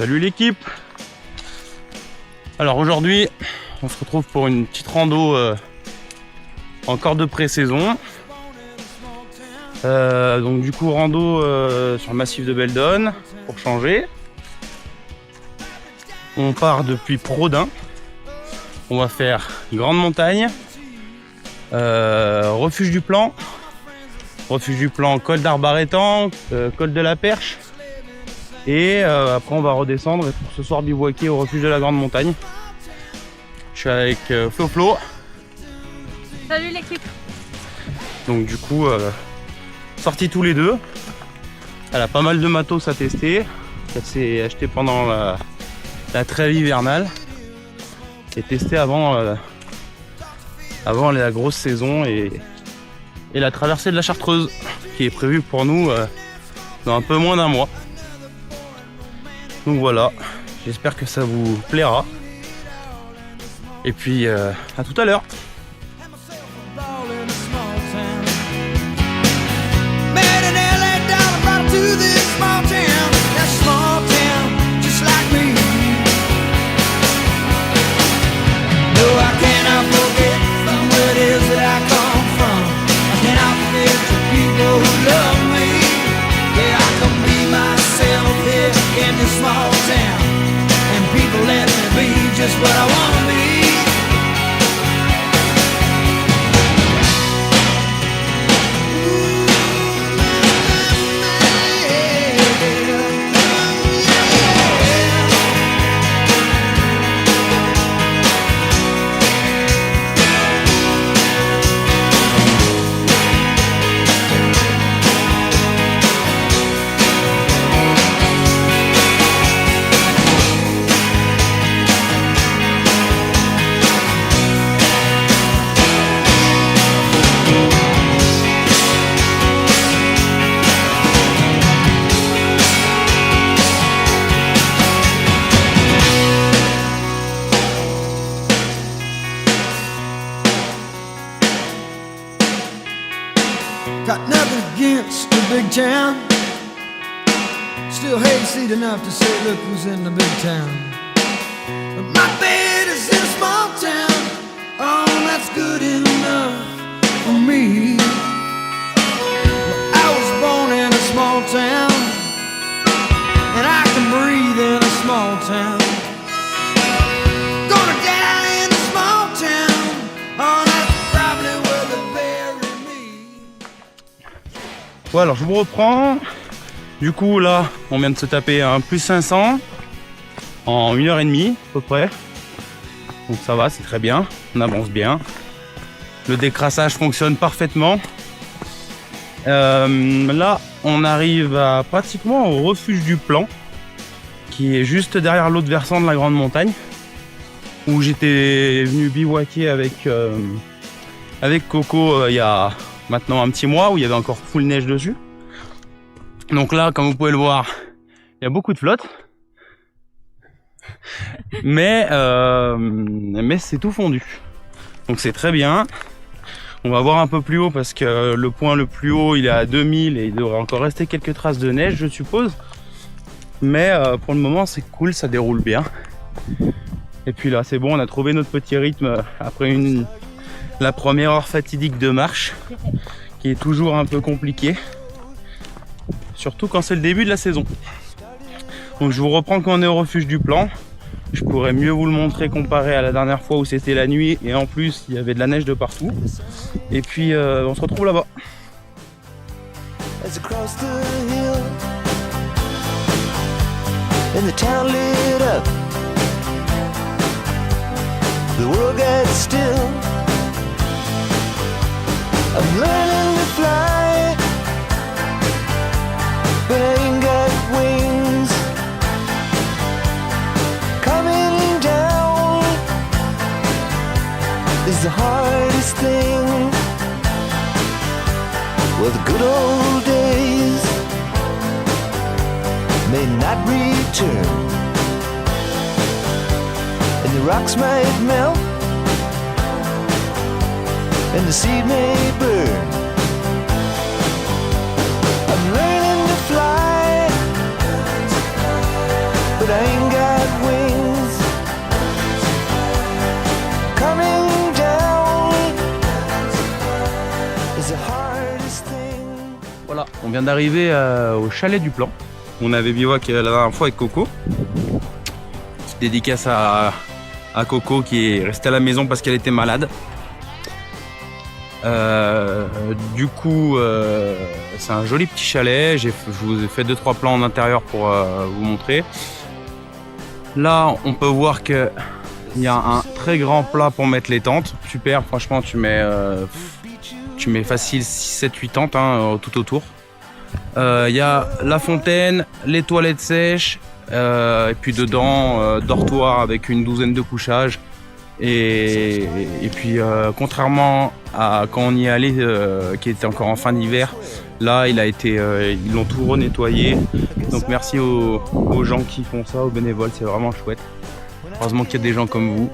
Salut l'équipe. Alors aujourd'hui on se retrouve pour une petite rando encore de pré-saison. Donc du coup rando sur le massif de Beldon pour changer. On part depuis Prodin. On va faire Grande Montagne, Refuge du Plan, Col d'Arbarétan, Col de la Perche. Et après on va redescendre et pour ce soir bivouaquer au refuge de la Grande Montagne. Je suis avec Flo. Salut l'équipe. Donc du coup sortis tous les deux. Elle a pas mal de matos à tester. Elle s'est achetée pendant la trêve hivernale. Et testé avant la grosse saison et la traversée de la Chartreuse qui est prévue pour nous dans un peu moins d'un mois. Donc voilà, j'espère que ça vous plaira. Et puis à tout à l'heure. Just what I wanna be. Got nothing against the big town. Still hayseed enough to say, look who's in the big town. But my bed is in a small town. Oh, that's good enough for me. Well, I was born in a small town, and I can breathe in a small town. Gonna die in a small town. Oh, that's probably where they bury me. Ouais, alors je vous reprends. Du coup là on vient de se taper un plus 500 en 1h30 à peu près. Donc ça va, c'est très bien, on avance bien. Le décrassage fonctionne parfaitement. Là on arrive pratiquement au refuge du Plan, qui est juste derrière l'autre versant de la Grande Montagne, où j'étais venu bivouaquer avec Coco il y a maintenant un petit mois, où il y avait encore full neige dessus. Donc là, comme vous pouvez le voir, il y a beaucoup de flotte, mais c'est tout fondu, donc c'est très bien. On va voir un peu plus haut parce que le point le plus haut il est à 2000 et il devrait encore rester quelques traces de neige, je suppose, mais pour le moment c'est cool, ça déroule bien. Et puis là c'est bon, on a trouvé notre petit rythme après la première heure fatidique de marche qui est toujours un peu compliquée, surtout quand c'est le début de la saison. Donc je vous reprends quand on est au refuge du Plan. Je pourrais mieux vous le montrer comparé à la dernière fois où c'était la nuit et en plus il y avait de la neige de partout. Et puis on se retrouve là-bas. But I ain't got wings. Coming down is the hardest thing. Well, the good old days may not return, and the rocks might melt, and the seed may burn. I'm learning to fly, but I ain't On vient d'arriver au chalet du Plan. On avait bivouac la dernière fois avec Coco. Petite dédicace à Coco qui est restée à la maison parce qu'elle était malade. Du coup, c'est un joli petit chalet. Je vous ai fait 2-3 plans en intérieur pour vous montrer. Là, on peut voir que il y a un très grand plat pour mettre les tentes. Super, franchement, tu mets facile 6-7-8 tentes hein, tout autour. Il y a la fontaine, les toilettes sèches, et puis dedans, dortoir avec une douzaine de couchages. Et puis, contrairement à quand on y allait, qui était encore en fin d'hiver, là, ils l'ont tout renettoyé. Donc, merci aux gens qui font ça, aux bénévoles, c'est vraiment chouette. Heureusement qu'il y a des gens comme vous,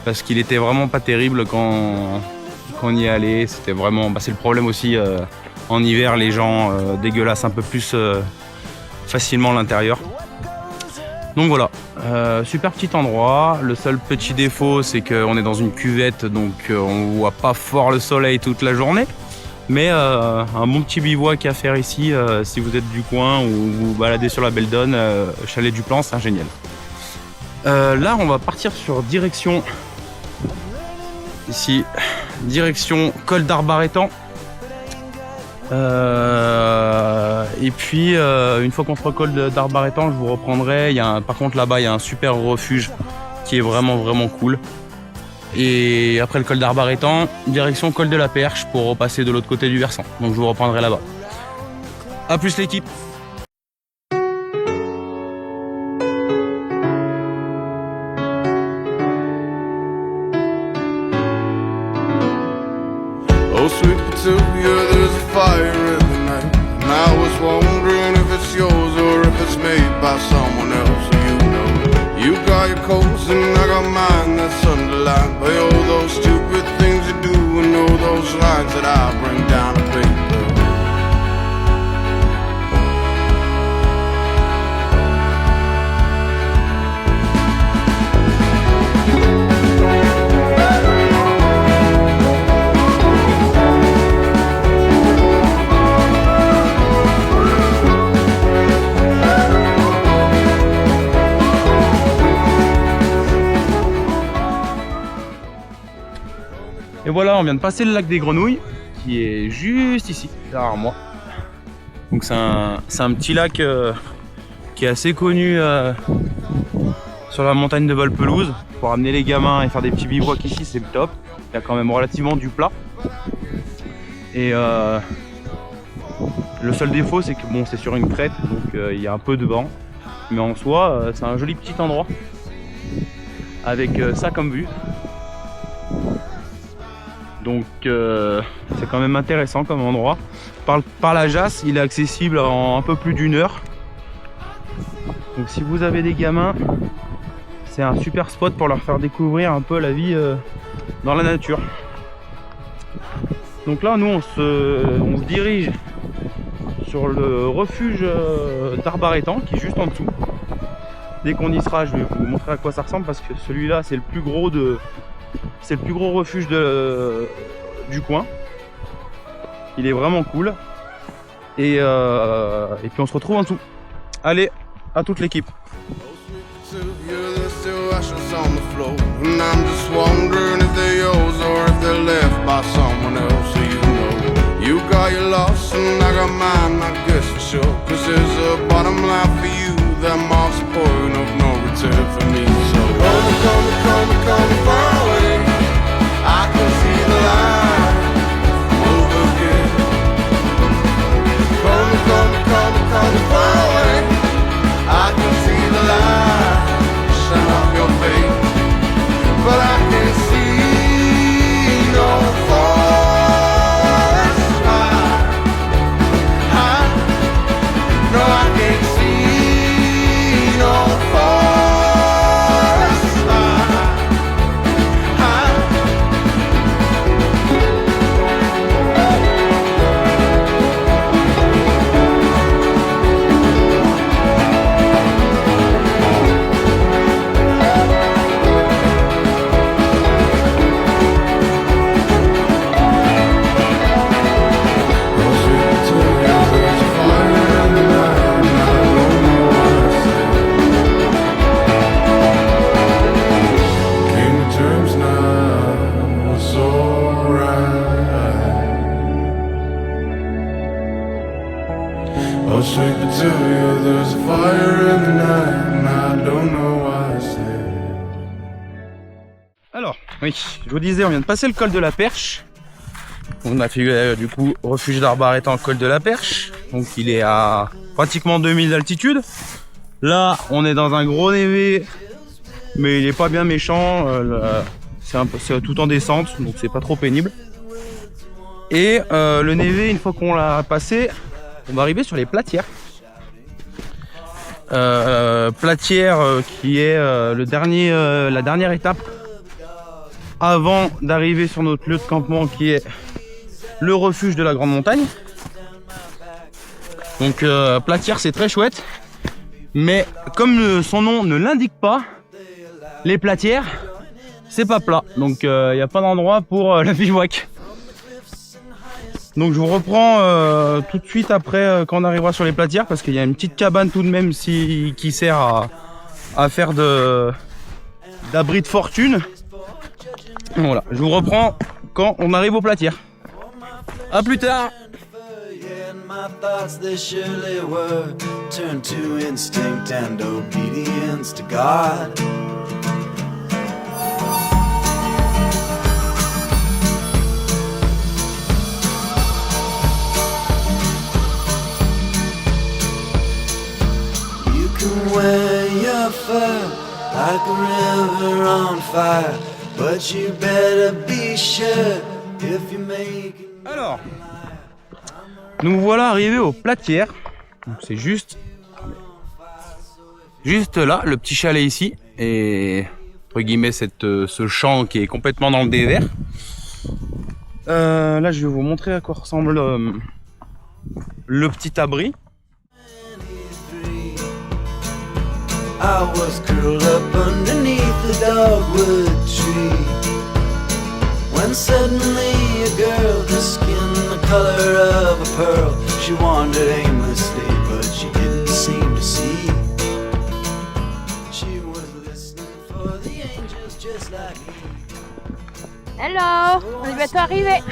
parce qu'il était vraiment pas terrible quand on y allait. C'était vraiment, c'est le problème aussi. En hiver, les gens dégueulassent un peu plus facilement l'intérieur. Donc voilà, super petit endroit. Le seul petit défaut, c'est qu'on est dans une cuvette, donc on voit pas fort le soleil toute la journée. Mais un bon petit bivouac à faire ici, si vous êtes du coin ou vous vous baladez sur la Beldonne, chalet du Plan, c'est génial. Là, on va partir sur direction ici, direction col d'Arbarétan. Et puis une fois qu'on fera col d'Arbarétan, je vous reprendrai. Par contre là-bas il y a un super refuge qui est vraiment cool. Et après le col d'Arbarétan, direction col de la Perche pour repasser de l'autre côté du versant. Donc je vous reprendrai là-bas. A plus l'équipe. Oh sweet Petunia, there's a fire in the night, and I was wondering if it's yours or if it's made by someone else. You got your coats and I got mine, that's underlined by all those stupid things you do and all those lines that I bring down to paper. Et voilà, on vient de passer le lac des Grenouilles, qui est juste ici, derrière moi. Donc c'est un petit lac qui est assez connu sur la montagne de Valpelouse. Pour amener les gamins et faire des petits bivouacs ici, c'est le top. Il y a quand même relativement du plat. Et le seul défaut, c'est que bon, c'est sur une crête, donc il y a un peu de vent. Mais en soi, c'est un joli petit endroit avec ça comme vue. Donc c'est quand même intéressant comme endroit. Par la Jasse, il est accessible en un peu plus d'1 heure. Donc si vous avez des gamins, c'est un super spot pour leur faire découvrir un peu la vie dans la nature. Donc là, nous on se dirige sur le refuge d'Arbarétan qui est juste en dessous. Dès qu'on y sera, je vais vous montrer à quoi ça ressemble parce que celui-là c'est le plus gros refuge du coin. Il est vraiment cool. Et puis on se retrouve en dessous. Allez, à toute l'équipe. No, I can't see was sweet Petunia, there's a fire in the night, and I don't know why I say. Alors, oui, je vous disais, on vient de passer le col de la Perche. On a fait du coup refuge d'Arbaretan, le col de la Perche. Donc il est à pratiquement 2000 d'altitude. Là, on est dans un gros névé, mais il est pas bien méchant. C'est tout en descente, donc c'est pas trop pénible. Et le névé, une fois qu'on l'a passé, on va arriver sur les Platières. Platières qui est la dernière étape avant d'arriver sur notre lieu de campement qui est le refuge de la Grande Montagne. Donc Platières, c'est très chouette, mais comme son nom ne l'indique pas, les Platières c'est pas plat, donc il n'y a pas d'endroit pour la bivouac. Donc je vous reprends tout de suite après quand on arrivera sur les Platières, parce qu'il y a une petite cabane tout de même qui sert à faire d'abri de fortune. Voilà, je vous reprends quand on arrive aux Platières. A plus tard. My thoughts, they surely were turned to instinct and obedience to God. You can wear your fur like a river on fire, but you better be sure if you make it. Alors, nous voilà arrivés aux Platières. C'est juste là, le petit chalet ici, et entre guillemets ce champ qui est complètement dans le désert. Là, je vais vous montrer à quoi ressemble le petit abri. I was curled up underneath the dogwood tree, when suddenly a girl, her skin the color of a pearl, she wandered aimlessly, but she didn't seem to see. She was listening for the angels just like me. Hello, on est bientôt arrivé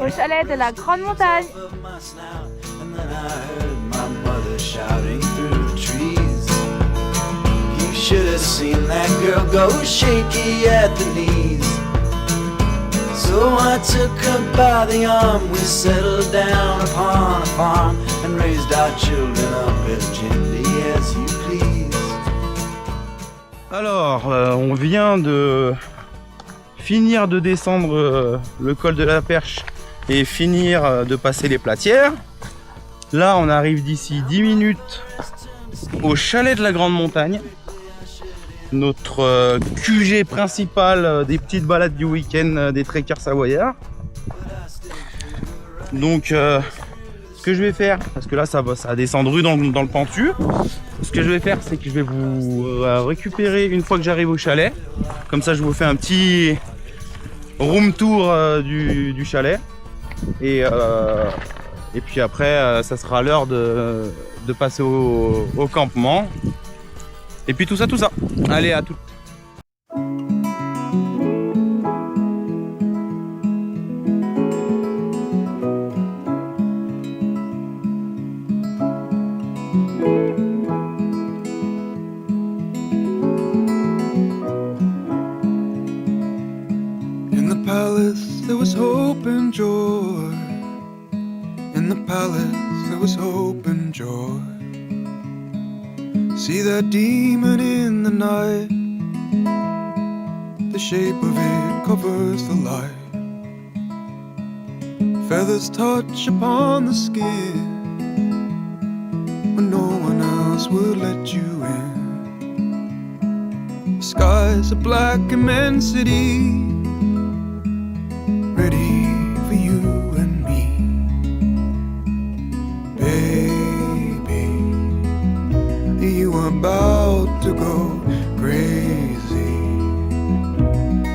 au chalet de la Grande Montagne. Of my snout, and then I heard my mother shouting through the trees. You should have seen that girl go shaky at the knees. So I took her by the arm, we settled down upon a farm and raised our children up as gently as you please. Alors, on vient de finir de descendre le col de la Perche et finir de passer les Platières. Là, on arrive d'ici 10 minutes au chalet de la Grande Montagne. Notre QG principal des petites balades du week-end des trekkers savoyards. Donc ce que je vais faire, parce que là ça a descendu dans le pentu, ce que je vais faire c'est que je vais vous récupérer une fois que j'arrive au chalet. Comme ça je vous fais un petit room tour du chalet, et puis après ça sera l'heure de passer au campement. Et puis tout ça. Allez, à tout. In the palace there was hope and joy. In the palace there was hope and joy. See that demon in the night, the shape of it covers the light. Feathers touch upon the skin when no one else will let you in. The sky's a black immensity, ready for you and me. You are about to go crazy.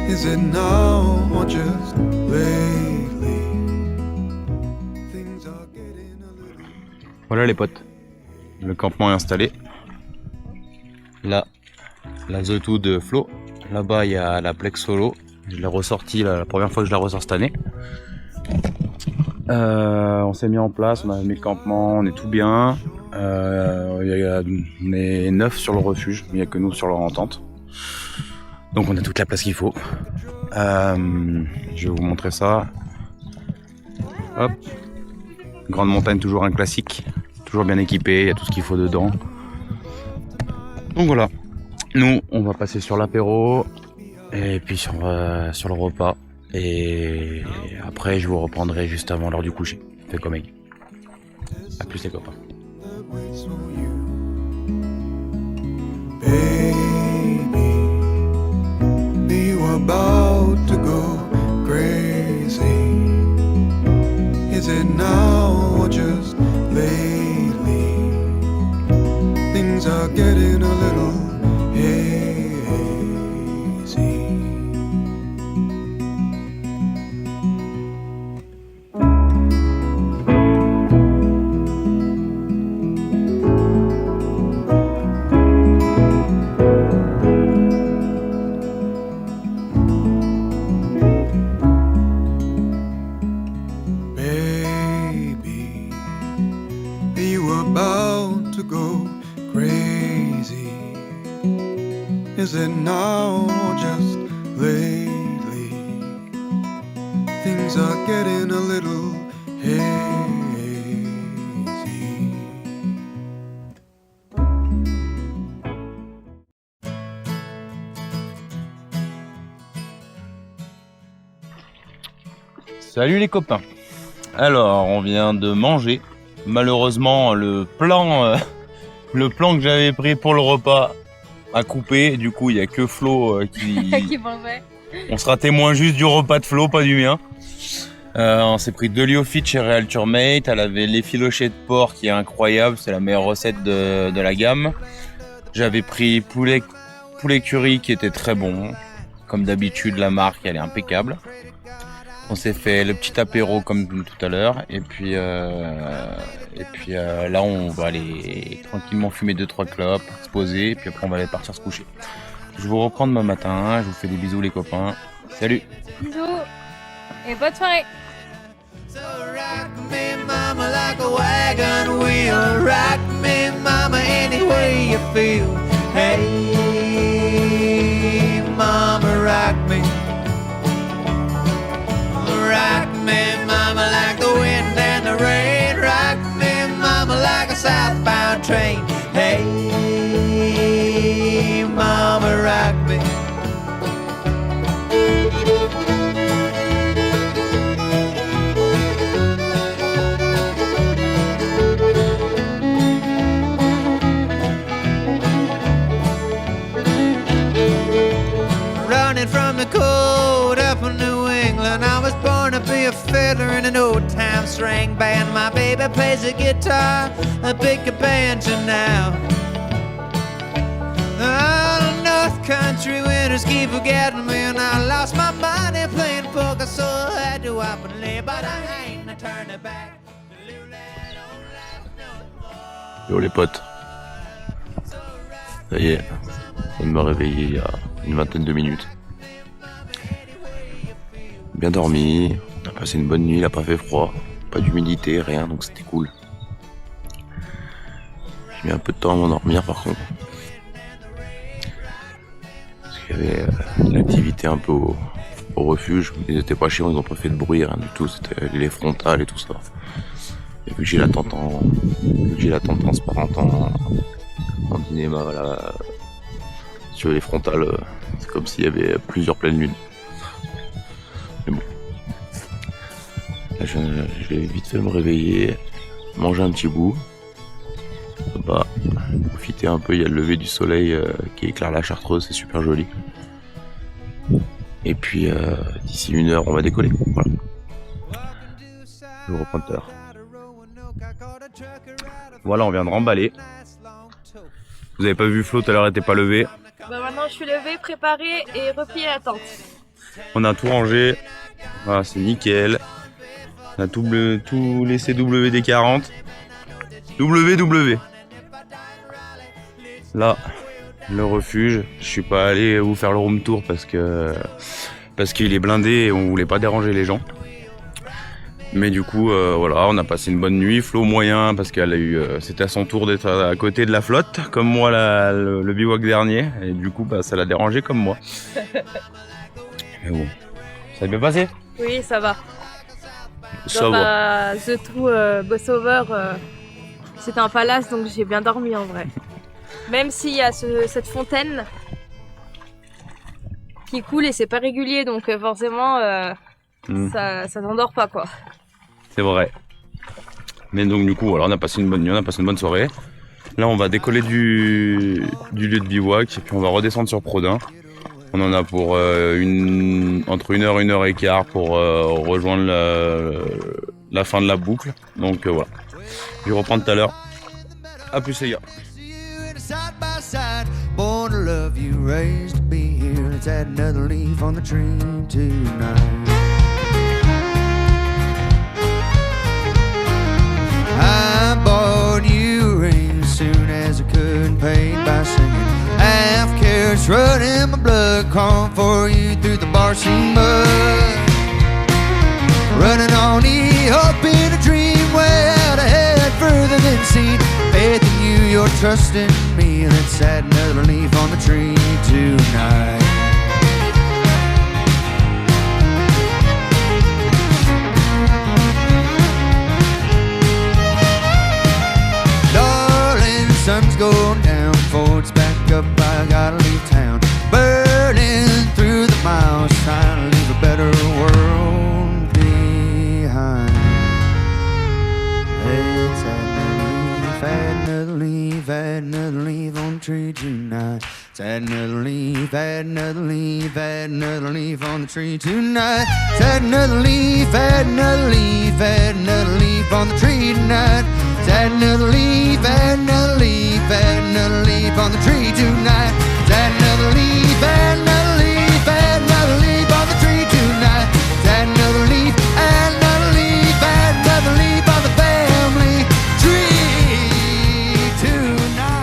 Is it now or just lately? Things are getting a little. Voilà les potes, le campement est installé. Là, la The2 de Flo. Là-bas, il y a la Plex Solo. Je l'ai ressorti la première fois que je la ressors cette année. On s'est mis en place, on a mis le campement, on est tout bien. On est 9 sur le refuge, il n'y a que nous sur leur entente. Donc on a toute la place qu'il faut. Je vais vous montrer ça. Hop. Grande montagne, toujours un classique. Toujours bien équipé, il y a tout ce qu'il faut dedans. Donc voilà. Nous, on va passer sur l'apéro. Et puis sur le repas. Et après, je vous reprendrai juste avant l'heure du coucher. Fait comme elle. A plus les copains. Baby, you were about to go crazy. Is it now or just lately? Things are getting a little hazy. Is it now or just lately? Things are getting a little hazy. Salut les copains. Alors, on vient de manger. Malheureusement, le plan que j'avais pris pour le repas a coupé. Du coup, il y a que Flo qui mangeait. On sera témoin juste du repas de Flo, pas du mien. On s'est pris 2 lyophytes chez Real Turmate. Elle avait l'effiloché de porc qui est incroyable, c'est la meilleure recette de la gamme. J'avais pris poulet curry qui était très bon. Comme d'habitude, la marque elle est impeccable. On s'est fait le petit apéro comme tout à l'heure. Et puis là, on va aller tranquillement fumer 2-3 clopes, se poser. Et puis après, on va aller partir se coucher. Je vous reprends demain matin. Je vous fais des bisous les copains. Salut! Bisous et bonne soirée. So rock me, mama, like a wagon wheel. Rock me, mama, any way you feel. Hey, mama, rock me. Rock me, mama, like the wind and the rain. Rock me, mama, like a southbound train. Hey, mama, rock me. Running from the cold up in New England, I was born to be a fiddler in an old-time string band. My baby plays the guitar, I pick a banjo now. Oh, North Country winters keep forgetting me, and I lost my money playing poker, so I had to up and leave, but I ain't turning back. Yo les potes, ça y est, on m'a réveillé il y a une vingtaine de minutes. Bien dormi, on a passé une bonne nuit, il a pas fait froid, pas d'humidité, rien, donc c'était cool. J'ai mis un peu de temps à m'endormir par contre. Parce qu'il y avait l'activité un peu au refuge, ils étaient pas chiants, ils ont pas fait de bruit, rien du tout, c'était les frontales et tout ça. Et vu que j'ai la tente transparente en cinéma, voilà, sur les frontales, c'est comme s'il y avait plusieurs pleines lunes. Mais bon, là, je vais vite fait me réveiller, manger un petit bout, bah, profiter un peu, il y a le lever du soleil qui éclaire la Chartreuse, c'est super joli. Et puis d'ici 1 heure, on va décoller. Voilà. Je vous reprends tout à l'heure. Voilà, on vient de remballer. Vous avez pas vu Flo tout à l'heure, elle était pas levée. Bah maintenant je suis levée, préparée et repliée la tente. On a tout rangé. Voilà, c'est nickel. On a tout laissé WD-40. WW. Là, le refuge. Je suis pas allé vous faire le room tour parce qu'il est blindé et on voulait pas déranger les gens. Mais du coup, voilà, on a passé une bonne nuit. Flo moyen parce qu'elle a eu, c'était à son tour d'être à côté de la flotte, comme moi le bivouac dernier. Et du coup, bah, ça l'a dérangé comme moi. Mais bon, ça s'est bien passé. Oui, ça va. Ça va. The True Bossover, c'était un palace, donc j'ai bien dormi en vrai. Même s'il y a cette fontaine qui coule et c'est pas régulier, donc forcément ça t'endort pas quoi. C'est vrai. Mais donc du coup, voilà, on a passé une bonne nuit, on a passé une bonne soirée. Là, on va décoller du lieu de bivouac et puis on va redescendre sur Prodin. On en a pour entre 1 heure et 1 heure et quart pour rejoindre la fin de la boucle. Donc voilà. Je vais reprendre tout à l'heure. A plus les gars. Side by side, born to love you, raised to be here. Let's add another leaf on the tree tonight. I bought you a ring as soon as I could, paid by singing. Half carrots running my blood, calling for you through the bar scene mud. Running on the hope in a dream, way out ahead, further than seen. Faith in you, your trust in me. Let's add another leaf on the tree tonight. Darling, sun's going down, Ford's back up, I gotta leave town. Burning through the miles, trying to leave a better world behind. Let's add another leaf, add another leaf on the tree tonight. Let's add another leaf, add another leaf, add another leaf on the tree tonight. Let's add another leaf, add another leaf, add another leaf on the tree tonight. Let's add another leaf, add another leaf, add another leaf on the tree tonight. Let's add another leaf, add another leaf, add another leaf on the tree tonight. Let's add another leaf, add another leaf, add another leaf on the family tree tonight.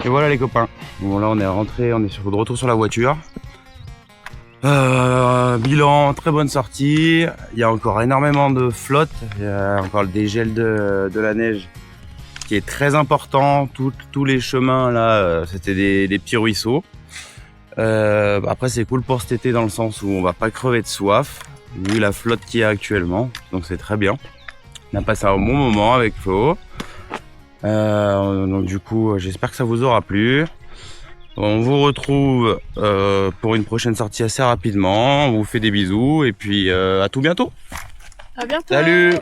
Et voilà les copains. Bon là on est rentré, on est de retour sur la voiture. Bilan, très bonne sortie. Il y a encore énormément de flotte. Il y a encore le dégel de la neige qui est très important. Tous les chemins là, c'était des petits ruisseaux. Après c'est cool pour cet été dans le sens où on va pas crever de soif vu la flotte qu'il y a actuellement. Donc c'est très bien. On a passé un bon moment avec Flo. Donc du coup j'espère que ça vous aura plu. On vous retrouve pour une prochaine sortie assez rapidement. On vous fait des bisous et puis à tout bientôt. À bientôt. Salut!